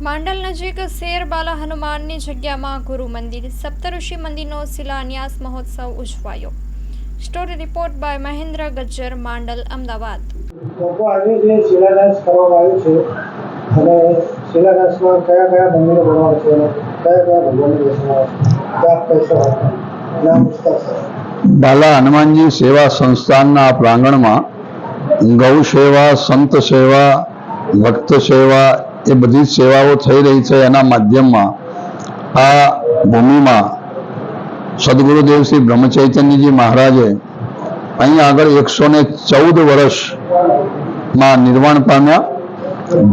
માંડલ નજીક શેરબાલા હનુમાનની જગ્યામાં ગુરુ મંદિર સપ્તઋષિ મંદિરનો શિલાન્યાસ મહોત્સવ ઉજવાયો. Story report by Mahendra Gajjar, Mandal, Ahmedabad. આજે જે શિલાન્યાસ કરવામાં આવ્યું છે અને શિલાન્યાસમાં કયા કયા મંદિરો બનાવવા છે અને કયા કયા ભગવાનને બેસવાના છે આપ કહી શકો? નામ વિસ્તાર સર. બાલા હનુમાનજી સેવા સંસ્થાનના પ્રાંગણમાં ગૌ સેવા, સંત સેવા, ભક્ત સેવા એ બધી જ સેવાઓ થઈ રહી છે. એના માધ્યમમાં આ ભૂમિમાં સદગુરુદેવ શ્રી બ્રહ્મચૈતન્યજી મહારાજે અહીં આગળ 114 વર્ષમાં નિર્વાણ પામ્યા.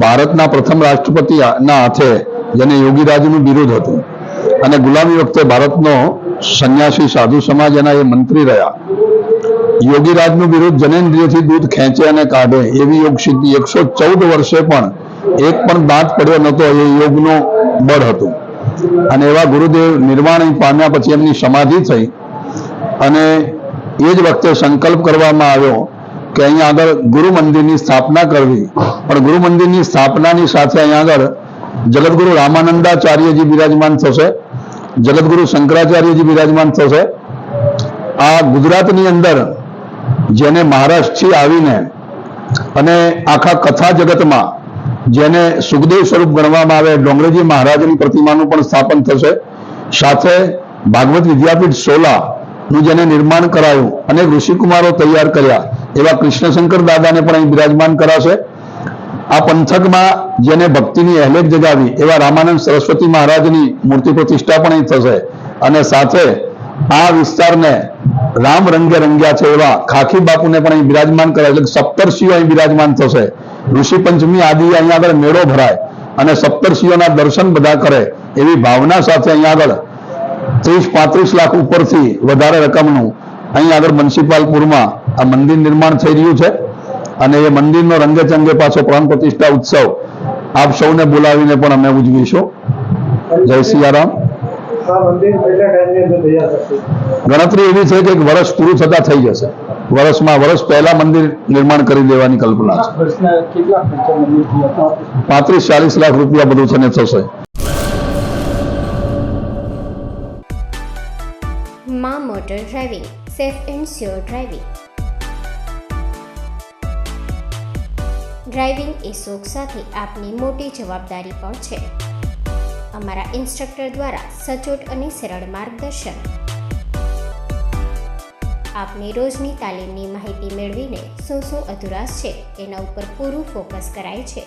ભારતના પ્રથમ રાષ્ટ્રપતિના હાથે જેને યોગીરાજનું બિરુદ હતું અને ગુલામી વખતે ભારતનો સંન્યાસી સાધુ સમાજ એના એ મંત્રી રહ્યા. યોગીરાજનું બિરુદ જનેન્દ્રિયથી દૂધ ખેંચે અને કાઢે એવી યોગ સિદ્ધિ. 114 વર્ષે પણ એક પણ દાંત પડ્યો નહોતો. એ યોગનું બળ હતું. અને એવા ગુરુદેવ નિર્વાણ પામ્યા પછી એમની સમાધિ થઈ અને એ જ વખતે સંકલ્પ કરવામાં આવ્યો કે અહીંયા આગળ ગુરુ મંદિરની સ્થાપના કરવી. પણ ગુરુ મંદિરની સ્થાપનાની સાથે અહીંયા આગળ જગતગુરુ રામાનંદાચાર્યજી બિરાજમાન થશે, જગતગુરુ શંકરાચાર્યજી બિરાજમાન થશે. આ ગુજરાતની અંદર જેને મહારાષ્ટ્રથી આવીને અને આખા કથા જગતમાં જેને સુખદેવ સ્વરૂપ ગણવામાં આવે ડોંગરેજી મહારાજની પ્રતિમાનું પણ સ્થાપન થશે. સાથે ભાગવત વિદ્યાપીઠ સોલાનું જેને નિર્માણ કરાયું, અનેક ઋષિકુમારો તૈયાર કર્યા એવા કૃષ્ણશંકર દાદાને પણ અહીં બિરાજમાન કરાશે. આ પંથકમાં જેને ભક્તિની પહેલેજ જગાવી એવા રામાનંદ સરસ્વતી મહારાજની મૂર્તિ પ્રતિષ્ઠા પણ અહીં થશે. અને સાથે આ વિસ્તારને રામ રંગે રંગ્યા છે એવા ખાખી બાપુને પણ અહીં બિરાજમાન કરાય. એટલે સપ્તર્ષિઓ અહીં બિરાજમાન થશે. ઋષિ પંચમી આદિ અહીંયા આગળ મેળો ભરાય અને સપ્તર્ષિઓના દર્શન બધા કરે એવી ભાવના સાથે અહીંયા આગળ 30-35 લાખ ઉપરથી વધારે રકમનું અહીં આગળ મ્યુનિસિપાલપુરમાં આ મંદિર નિર્માણ થઈ રહ્યું છે. અને એ મંદિરનો રંગે ચંગે પાછો પ્રાણ પ્રતિષ્ઠા ઉત્સવ આપ સૌને બોલાવીને પણ અમે ઉજવીશું. જય સિયારામ. ગણતરી એવી છે કે એક વર્ષ પૂરું થતા થઈ જશે. વર્ષ પહેલા મંદિર નિર્માણ કરી દેવાની કલ્પના છે. 35-40 લાખ રૂપિયા બધું થઈને થશે. માં motor driving, safe and sure driving. Driving એ શોખ સાથે આપની મોટી જવાબદારી પણ છે. અમારા ઇન્સ્ટ્રક્ટર દ્વારા સચોટ અને સરળ માર્ગદર્શન. આપની રોજની તાલીમની માહિતી મેળવીને શું અધુરાશ છે એના ઉપર પૂરું ફોકસ કરાય છે.